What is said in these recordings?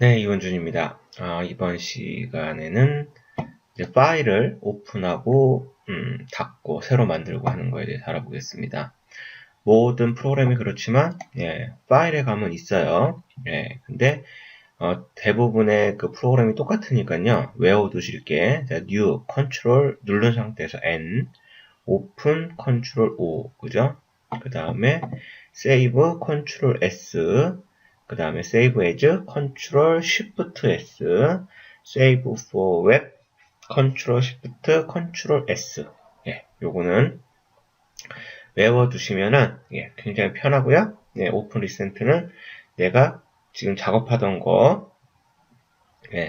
네, 이원준입니다. 이번 시간에는 이제 파일을 오픈하고, 닫고, 새로 만들고 하는 거에 대해서 알아보겠습니다. 모든 프로그램이 그렇지만, 파일에 가면 있어요. 근데, 대부분의 그 프로그램이 똑같으니까요. 외워두실 게, 자, New, Control 누른 상태에서 N, Open, Control O, 그죠? 그 다음에, Save, Control S, 그 다음에 Save as, Ctrl Shift S, Save for Web, Ctrl Shift, Ctrl S. 요거는 외워두시면은 굉장히 편하고요. 오픈 리센트는 내가 지금 작업하던 거,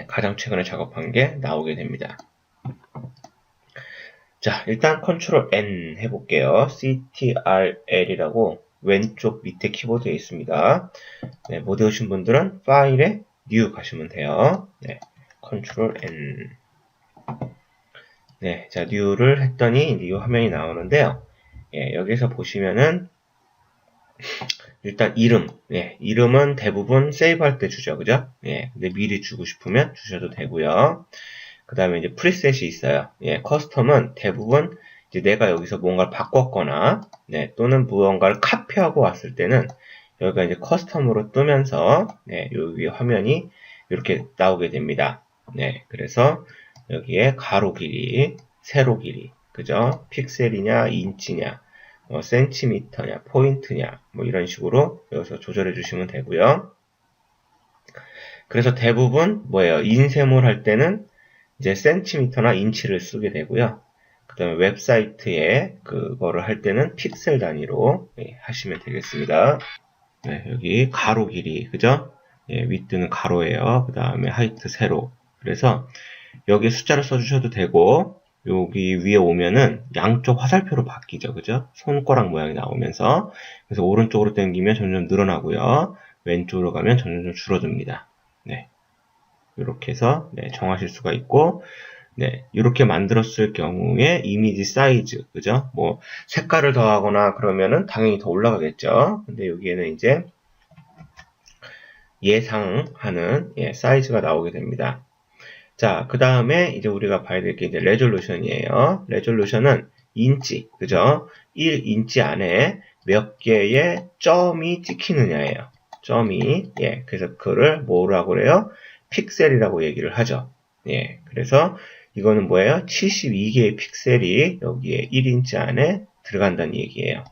가장 최근에 작업한 게 나오게 됩니다. 자, 일단 Ctrl N 해볼게요. CTRL이라고 왼쪽 밑에 키보드에 있습니다. 못 외우신 분들은 파일에 New 가시면 돼요. Ctrl N. 자, New를 했더니 이제 이 화면이 나오는데요. 여기서 보시면은 일단 이름, 이름은 대부분 세이브할 때 주죠, 그죠? 근데 미리 주고 싶으면 주셔도 되고요. 그 다음에 이제 프리셋이 있어요. 커스텀은 대부분 이제 내가 여기서 뭔가를 바꿨거나, 또는 무언가를 카피하고 왔을 때는 여기가 이제 커스텀으로 뜨면서, 여기 화면이 이렇게 나오게 됩니다. 그래서 여기에 가로 길이, 세로 길이, 그죠? 픽셀이냐, 인치냐, 센티미터냐, 포인트냐, 뭐 이런 식으로 여기서 조절해 주시면 되고요. 그래서 대부분 뭐예요? 인쇄물 할 때는 이제 센티미터나 인치를 쓰게 되고요. 그 다음에 웹사이트에 그거를 할 때는 픽셀 단위로 하시면 되겠습니다. 여기 가로 길이, 그죠? 윗드는 가로예요. 그 다음에 하이트 세로. 그래서 여기 숫자를 써주셔도 되고, 여기 위에 오면은 양쪽 화살표로 바뀌죠. 그죠? 손가락 모양이 나오면서. 그래서 오른쪽으로 당기면 점점 늘어나고요. 왼쪽으로 가면 점점 줄어듭니다. 이렇게 해서 정하실 수가 있고, 이렇게 만들었을 경우에 이미지 사이즈, 그죠? 뭐 색깔을 더하거나 그러면은 당연히 더 올라가겠죠. 근데 여기에는 이제 예상하는 사이즈가 나오게 됩니다. 자, 그 다음에 이제 우리가 봐야 될 게 이제 레졸루션이에요. 레졸루션은 인치, 그죠? 1인치 안에 몇 개의 점이 찍히느냐예요. 점이, 그래서 그를 뭐라고 그래요? 픽셀이라고 얘기를 하죠. 그래서 이거는 뭐예요? 72개의 픽셀이 여기에 1인치 안에 들어간다는 얘기예요.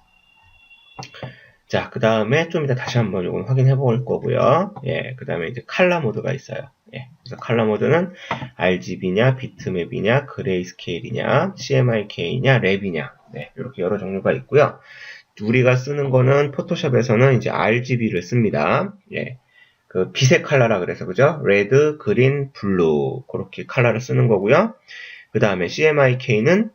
자, 그 다음에 좀 이따 다시 한번 이건 확인해 볼 거고요. 그 다음에 이제 칼라 모드가 있어요. 그래서 칼라 모드는 RGB냐, 비트맵이냐, 그레이스케일이냐, CMYK냐, 랩이냐, 이렇게 여러 종류가 있고요. 우리가 쓰는 거는 포토샵에서는 이제 RGB를 씁니다. 그 빛의 컬러라 그래서 그죠? 레드, 그린, 블루 그렇게 컬러를 쓰는 거고요. 그 다음에 CMYK는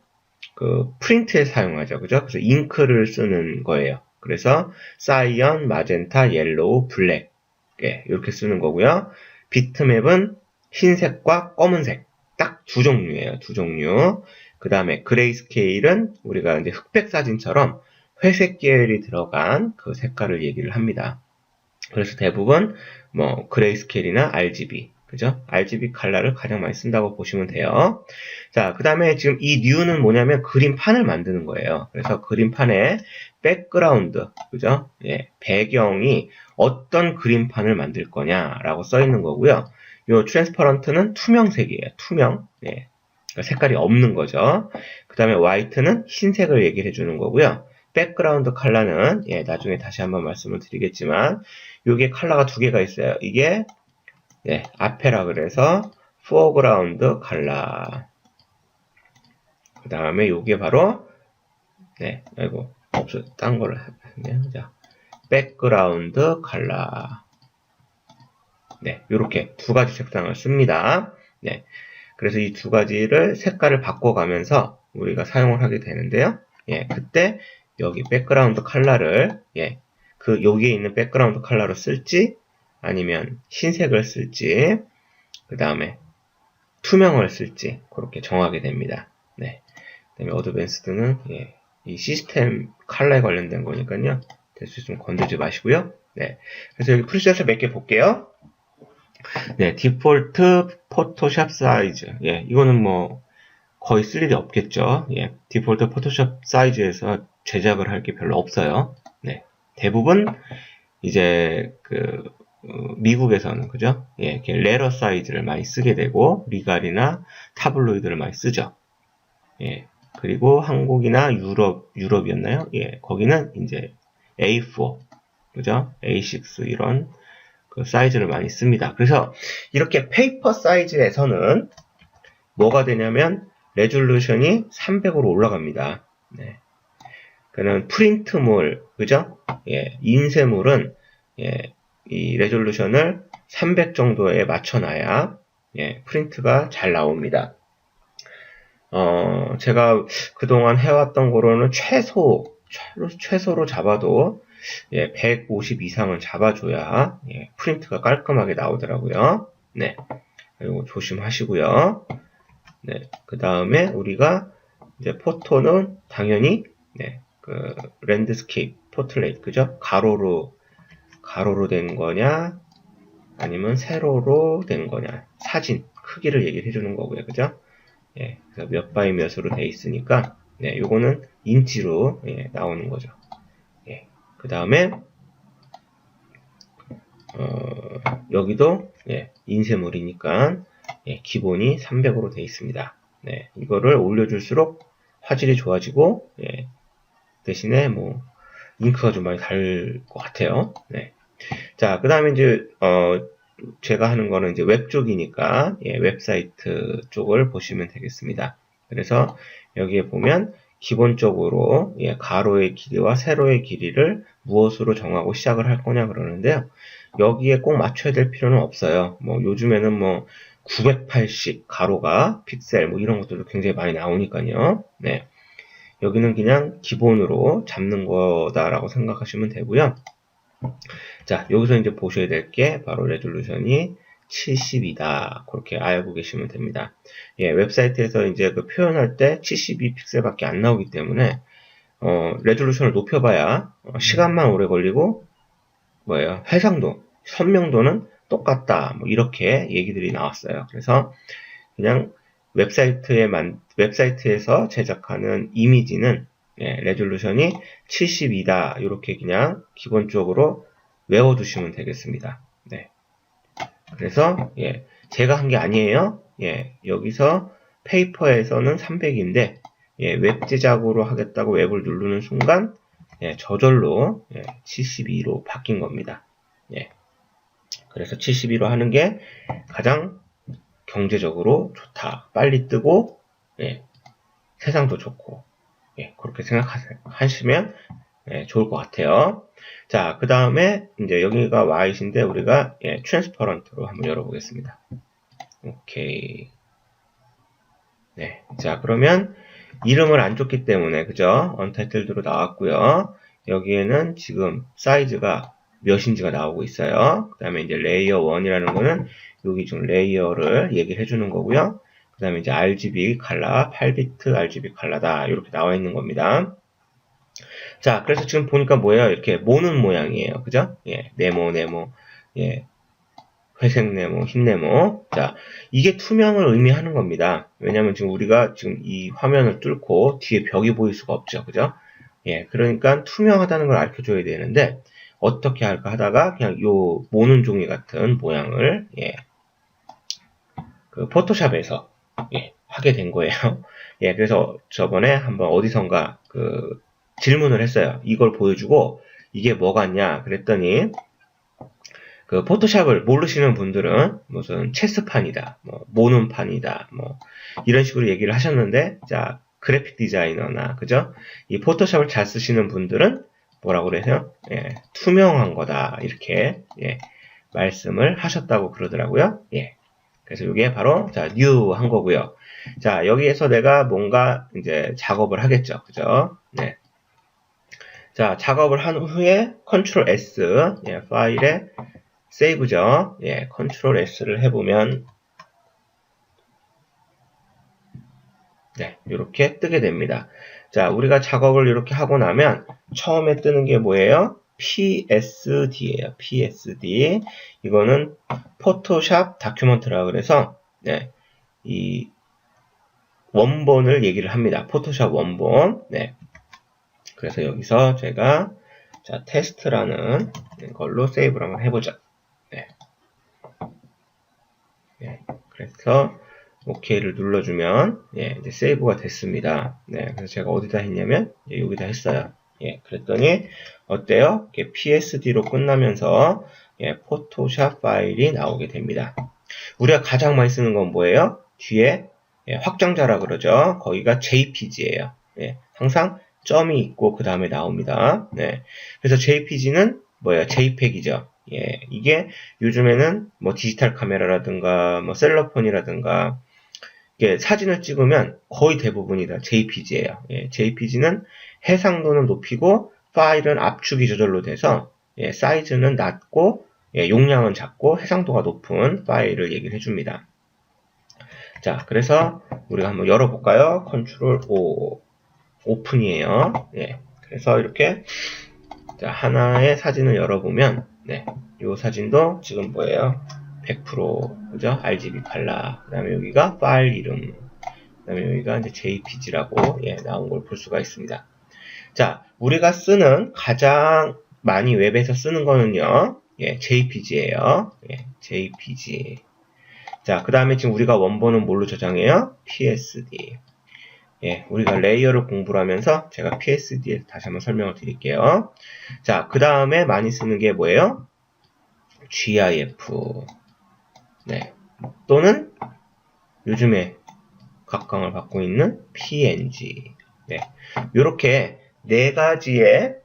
그 프린트에 사용하죠, 그죠? 그래서 잉크를 쓰는 거예요. 그래서 사이언, 마젠타, 옐로우, 블랙 이렇게 쓰는 거고요. 비트맵은 흰색과 검은색 딱 두 종류예요. 두 종류. 그 다음에 그레이스케일은 우리가 이제 흑백 사진처럼 회색 계열이 들어간 그 색깔을 얘기를 합니다. 그래서 대부분 뭐 그레이스케일이나 RGB, 그죠? RGB 컬러를 가장 많이 쓴다고 보시면 돼요. 자, 그 다음에 지금 이 뉴는 뭐냐면 그림판을 만드는 거예요. 그래서 그림판에 백그라운드, 그죠? 배경이 어떤 그림판을 만들 거냐라고 써 있는 거고요. 요 트랜스퍼런트는 투명색이에요. 투명. 그러니까 색깔이 없는 거죠. 그 다음에 화이트는 흰색을 얘기를 해주는 거고요. 백그라운드 컬러는 나중에 다시 한번 말씀을 드리겠지만 요게 컬러가 두 개가 있어요. 이게 앞에라 그래서 foreground 컬러. 그 다음에 요게 바로 아이고 없어 딴 거를 했네요. 자, 백그라운드 컬러. 요렇게 두 가지 색상을 씁니다. 그래서 이 두 가지를 색깔을 바꿔가면서 우리가 사용을 하게 되는데요. 그때 여기 백그라운드 컬러를 여기에 있는 백그라운드 컬러로 쓸지 아니면 흰색을 쓸지 그 다음에 투명을 쓸지 그렇게 정하게 됩니다. 그 다음에 어드밴스드는 이 시스템 컬러에 관련된 거니까요. 대수 좀 건들지 마시고요. 그래서 여기 프리셋을 몇 개 볼게요. 네, 디폴트 포토샵 사이즈. 예, 이거는 뭐 거의 쓸 일이 없겠죠. 예, 디폴트 포토샵 사이즈에서 제작을 할 게 별로 없어요. 네, 대부분 이제 미국에서는 그죠? 예, 이렇게 레러 사이즈를 많이 쓰게 되고 리갈이나 타블로이드를 많이 쓰죠. 예, 그리고 한국이나 유럽이었나요? 예, 거기는 이제 A4, 그죠? A6 이런 그 사이즈를 많이 씁니다. 그래서 이렇게 페이퍼 사이즈에서는 뭐가 되냐면 레졸루션이 300으로 올라갑니다. 네. 그는 프린트물, 그죠? 예, 인쇄물은 예, 이 레졸루션을 300 정도에 맞춰놔야 예, 프린트가 잘 나옵니다. 제가 그동안 해왔던 거로는 최소로 잡아도 예, 150 이상은 잡아줘야 예, 프린트가 깔끔하게 나오더라고요. 네, 그리고 조심하시고요. 네, 그 다음에 우리가 이제 포토는 당연히 네, 랜드스케이프, 포트레이트, 그죠? 가로로 된 거냐, 아니면 세로로 된 거냐, 사진 크기를 얘기를 해주는 거고요, 그죠? 예, 그래서 몇 바이 몇으로 돼 있으니까, 네, 요거는 인치로 예, 나오는 거죠. 예, 그 다음에 여기도 예, 인쇄물이니까 예, 기본이 300으로 돼 있습니다. 네, 이거를 올려줄수록 화질이 좋아지고 예, 대신에 뭐 잉크가 좀 많이 달 것 같아요. 네. 자, 그 다음에 이제 제가 하는 거는 이제 웹 쪽이니까 예, 웹사이트 쪽을 보시면 되겠습니다. 그래서 여기에 보면 기본적으로 예, 가로의 길이와 세로의 길이를 무엇으로 정하고 시작을 할 거냐 그러는데요. 여기에 꼭 맞춰야 될 필요는 없어요. 뭐 요즘에는 뭐 980 가로가 픽셀 뭐 이런 것들도 굉장히 많이 나오니까요. 네. 여기는 그냥 기본으로 잡는 거다라고 생각하시면 되고요. 자, 여기서 이제 보셔야 될 게 바로 레졸루션이 70이다. 그렇게 알고 계시면 됩니다. 예, 웹사이트에서 이제 그 표현할 때 72 픽셀밖에 안 나오기 때문에 레졸루션을 높여봐야 시간만 오래 걸리고 해상도, 선명도는 똑같다. 뭐 이렇게 얘기들이 나왔어요. 그래서 그냥 웹사이트에서 제작하는 이미지는 예, 레졸루션이 72다. 이렇게 그냥 기본적으로 외워두시면 되겠습니다. 네. 그래서 예, 제가 한 게 아니에요. 예, 여기서 페이퍼에서는 300인데 예, 웹 제작으로 하겠다고 웹을 누르는 순간 예, 저절로 72로 바뀐 겁니다. 예. 그래서 72로 하는 게 가장 경제적으로 좋다. 빨리 뜨고 예, 세상도 좋고 예, 그렇게 생각하시면 예, 좋을 것 같아요. 자, 그 다음에 이제 여기가 Y인데 우리가 트랜스퍼런트로 한번 열어보겠습니다. 오케이. 네, 자 그러면 이름을 안 줬기 때문에 그죠? 언타이틀드로 나왔고요. 여기에는 지금 사이즈가 몇인지가 나오고 있어요. 그 다음에 이제 레이어 1이라는 거는 여기 좀 레이어를 얘기를 해주는 거고요. 그 다음에 이제 RGB 칼라, 8비트 RGB 칼라다. 이렇게 나와 있는 겁니다. 자, 그래서 지금 보니까 뭐예요? 이렇게 모는 모양이에요. 그죠? 예, 네모, 예, 회색 네모, 흰 네모. 자, 이게 투명을 의미하는 겁니다. 왜냐면 지금 우리가 지금 이 화면을 뚫고 뒤에 벽이 보일 수가 없죠. 그죠? 예, 그러니까 투명하다는 걸 알려줘야 되는데, 어떻게 할까 하다가 그냥 요 모는 종이 같은 모양을, 예, 포토샵에서, 예, 하게 된 거예요. 예, 그래서 저번에 한번 어디선가 질문을 했어요. 이걸 보여주고, 이게 뭐 같냐? 그랬더니, 포토샵을 모르시는 분들은 무슨 체스판이다, 뭐 모는 판이다, 뭐 이런 식으로 얘기를 하셨는데, 자 그래픽 디자이너나 그죠? 이 포토샵을 잘 쓰시는 분들은 뭐라고 그래서 투명한 거다 이렇게 말씀을 하셨다고 그러더라고요. 예. 그래서 이게 바로 자 new 한 거고요. 자 여기에서 내가 뭔가 이제 작업을 하겠죠, 그죠? 네. 자 작업을 한 후에 컨트롤 S 파일에 세이브죠. 예, 컨트롤 S를 해보면 네, 이렇게 뜨게 됩니다. 자, 우리가 작업을 이렇게 하고 나면 처음에 뜨는 게 뭐예요? PSD예요. PSD. 이거는 포토샵 다큐먼트라 그래서 네, 이 원본을 얘기를 합니다. 포토샵 원본. 네. 그래서 여기서 제가 자, 테스트라는 걸로 세이브를 한번 해보죠. 네. 네. 그래서 OK를 눌러주면 예, 이제 세이브가 됐습니다. 네. 그래서 제가 어디다 했냐면 예, 여기다 했어요. 예, 그랬더니 어때요? PSD로 끝나면서 예, 포토샵 파일이 나오게 됩니다. 우리가 가장 많이 쓰는 건 뭐예요? 뒤에 예, 확장자라 그러죠. 거기가 JPG예요. 예, 항상 점이 있고 그 다음에 나옵니다. 네, 그래서 JPG는 뭐예요? JPEG이죠. 예, 이게 요즘에는 뭐 디지털 카메라라든가 뭐 셀러폰이라든가 이게 사진을 찍으면 거의 대부분이 다 JPG예요. 예, JPG는 해상도는 높이고 파일은 압축이 저절로 돼서 예, 사이즈는 낮고 예, 용량은 작고 해상도가 높은 파일을 얘기를 해줍니다. 자, 그래서 우리가 한번 열어볼까요? 컨트롤 O, 오픈이에요. 예, 그래서 이렇게 자, 하나의 사진을 열어보면 네, 이 사진도 지금 뭐예요? 100% 그죠? RGB 칼라. 그 다음에 여기가 파일 이름. 그 다음에 여기가 이제 JPG라고 예, 나온 걸 볼 수가 있습니다. 자, 우리가 쓰는 가장 많이 웹에서 쓰는 거는요, 예, JPG예요. 예, JPG. 자, 그 다음에 지금 우리가 원본은 뭘로 저장해요? PSD. 예, 우리가 레이어를 공부를 하면서 제가 PSD에 다시 한번 설명을 드릴게요. 자, 그 다음에 많이 쓰는 게 뭐예요? GIF. 네. 또는 요즘에 각광을 받고 있는 PNG. 네. 요렇게 네 가지의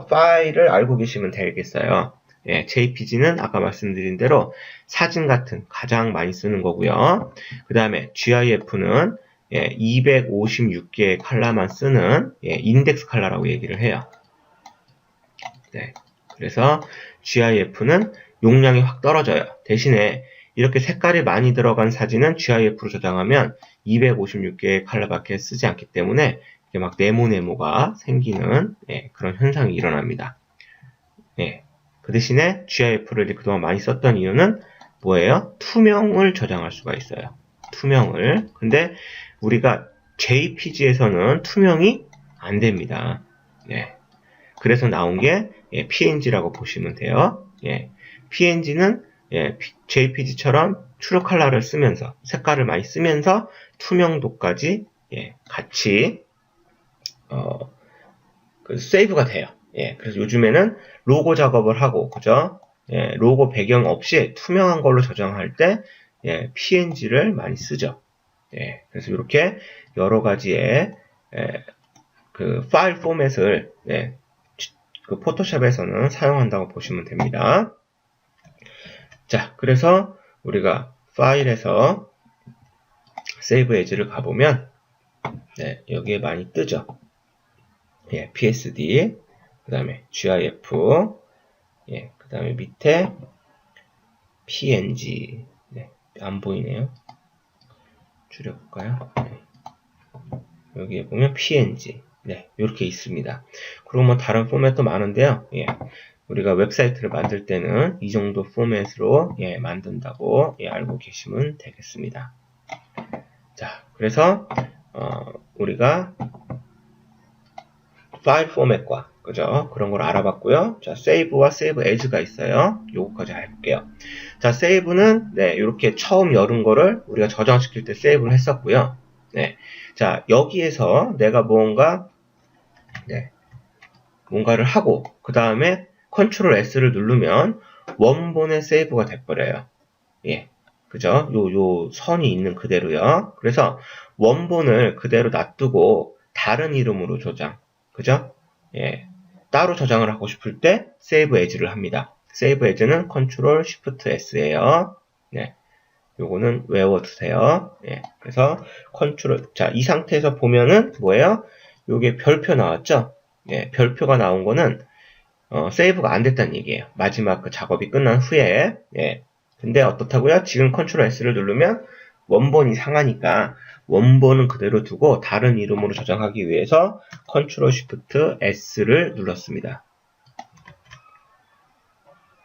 파일을 알고 계시면 되겠어요. 예, JPG는 아까 말씀드린 대로 사진 같은 가장 많이 쓰는 거고요. 그 다음에 GIF는 예, 256개의 컬러만 쓰는 예, 인덱스 컬러라고 얘기를 해요. 네, 그래서 GIF는 용량이 확 떨어져요. 대신에 이렇게 색깔이 많이 들어간 사진은 GIF로 저장하면 256개의 컬러밖에 쓰지 않기 때문에 이게 막 네모네모가 생기는 예, 그런 현상이 일어납니다. 예, 그 대신에 GIF를 그동안 많이 썼던 이유는 뭐예요? 투명을 저장할 수가 있어요. 투명을. 근데 우리가 JPG에서는 투명이 안 됩니다. 예, 그래서 나온 게 예, PNG라고 보시면 돼요. 예, PNG는 예, JPG처럼 트루 컬러를 쓰면서 색깔을 많이 쓰면서 투명도까지 예, 같이 세이브가 돼요. 예, 그래서 요즘에는 로고 작업을 하고 그죠? 예, 로고 배경 없이 투명한 걸로 저장할 때 예, PNG를 많이 쓰죠. 예, 그래서 이렇게 여러 가지의 예, 그 파일 포맷을 예, 그 포토샵에서는 사용한다고 보시면 됩니다. 자, 그래서 우리가 파일에서 세이브 에즈를 가보면 네, 여기에 많이 뜨죠. 예, PSD, 그 다음에 GIF, 예, 그 다음에 밑에 PNG, 네, 안 보이네요. 줄여볼까요? 네. 여기에 보면 PNG, 네, 이렇게 있습니다. 그리고 뭐 다른 포맷도 많은데요. 예, 우리가 웹사이트를 만들 때는 이 정도 포맷으로 예, 만든다고 예, 알고 계시면 되겠습니다. 자, 그래서 우리가 파일 포맷과 그죠? 그런 걸 알아봤고요. 자, 세이브와 세이브 에즈가 있어요. 요거까지 해볼게요. 자, 세이브는 네, 이렇게 처음 열은 거를 우리가 저장시킬 때 세이브를 했었고요. 네. 자, 여기에서 내가 네, 뭔가를 하고 그 다음에 컨트롤 S를 누르면 원본의 세이브가 돼버려요. 예. 그죠? 요 선이 있는 그대로요. 그래서 원본을 그대로 놔두고 다른 이름으로 저장. 그죠? 예. 따로 저장을 하고 싶을 때 세이브 에즈를 합니다. 세이브 에즈는 컨트롤 쉬프트 S예요. 네. 요거는 외워두세요. 예. 그래서 자, 이 상태에서 보면은 뭐예요? 요게 별표 나왔죠? 예. 별표가 나온 거는 세이브가 안 됐다는 얘기예요. 마지막 그 작업이 끝난 후에. 예. 근데 어떻다고요? 지금 컨트롤 S를 누르면 원본이 상하니까 원본은 그대로 두고 다른 이름으로 저장하기 위해서 컨트롤 쉬프트 S를 눌렀습니다.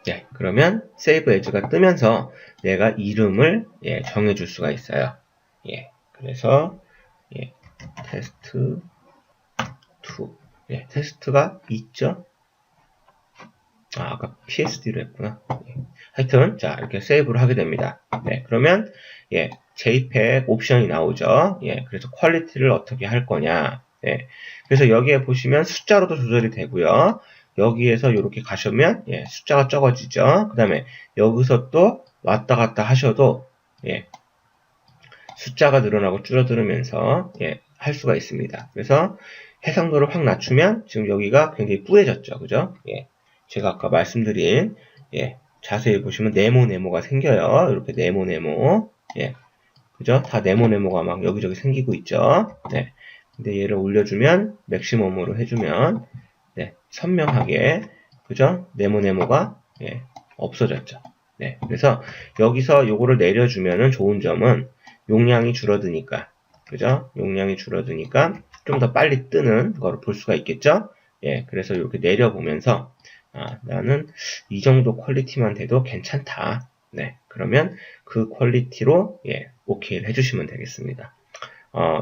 예, 그러면 save as가 뜨면서 내가 이름을 예, 정해줄 수가 있어요. 예, 그래서 예, 테스트 2. 예, 테스트가 있죠? 아까 PSD로 했구나. 예. 하여튼, 자, 이렇게 세이브를 하게 됩니다. 네, 그러면, 예, JPEG 옵션이 나오죠. 예, 그래서 퀄리티를 어떻게 할 거냐. 예, 그래서 여기에 보시면 숫자로도 조절이 되고요. 여기에서 이렇게 가시면, 예, 숫자가 적어지죠. 그 다음에 여기서 또 왔다 갔다 하셔도, 예, 숫자가 늘어나고 줄어들으면서, 예, 할 수가 있습니다. 그래서 해상도를 확 낮추면 지금 여기가 굉장히 뿌얘졌죠. 그죠? 예. 제가 아까 말씀드린, 예, 자세히 보시면 네모가 생겨요. 이렇게 네모. 예. 그죠? 다 네모가 막 여기저기 생기고 있죠. 네. 근데 얘를 올려주면, 맥시멈으로 해주면, 네, 선명하게, 그죠? 네모가, 예, 없어졌죠. 네. 그래서 여기서 요거를 내려주면은 좋은 점은 용량이 줄어드니까, 그죠? 용량이 줄어드니까 좀 더 빨리 뜨는 거를 볼 수가 있겠죠? 예, 그래서 이렇게 내려보면서, 아, 나는 이 정도 퀄리티만 돼도 괜찮다. 네. 그러면 그 퀄리티로, 예, 오케이를 해주시면 되겠습니다.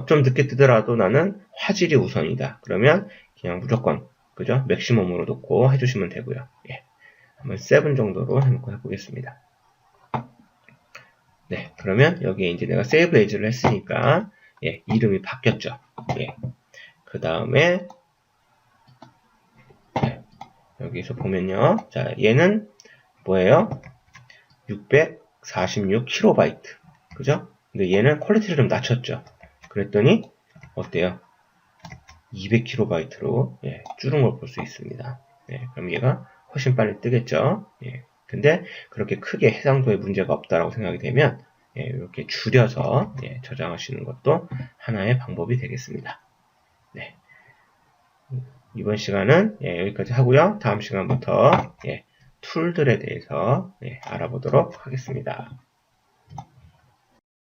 좀 늦게 뜨더라도 나는 화질이 우선이다. 그러면 그냥 무조건, 그죠? 맥시멈으로 놓고 해주시면 되고요. 예. 한번 7 정도로 해놓고 해보겠습니다. 네. 그러면 여기에 이제 내가 세이브 에이즈를 했으니까, 예, 이름이 바뀌었죠. 예. 그 다음에, 예, 여기서 보면요. 자, 얘는 뭐예요? 646KB. 그죠? 근데 얘는 퀄리티를 좀 낮췄죠. 그랬더니, 어때요? 200KB로 예, 줄은 걸 볼 수 있습니다. 예, 그럼 얘가 훨씬 빨리 뜨겠죠. 예, 근데 그렇게 크게 해상도에 문제가 없다라고 생각이 되면 예, 이렇게 줄여서 예, 저장하시는 것도 하나의 방법이 되겠습니다. 네, 이번 시간은 예, 여기까지 하고요. 다음 시간부터 예, 툴들에 대해서 예, 알아보도록 하겠습니다.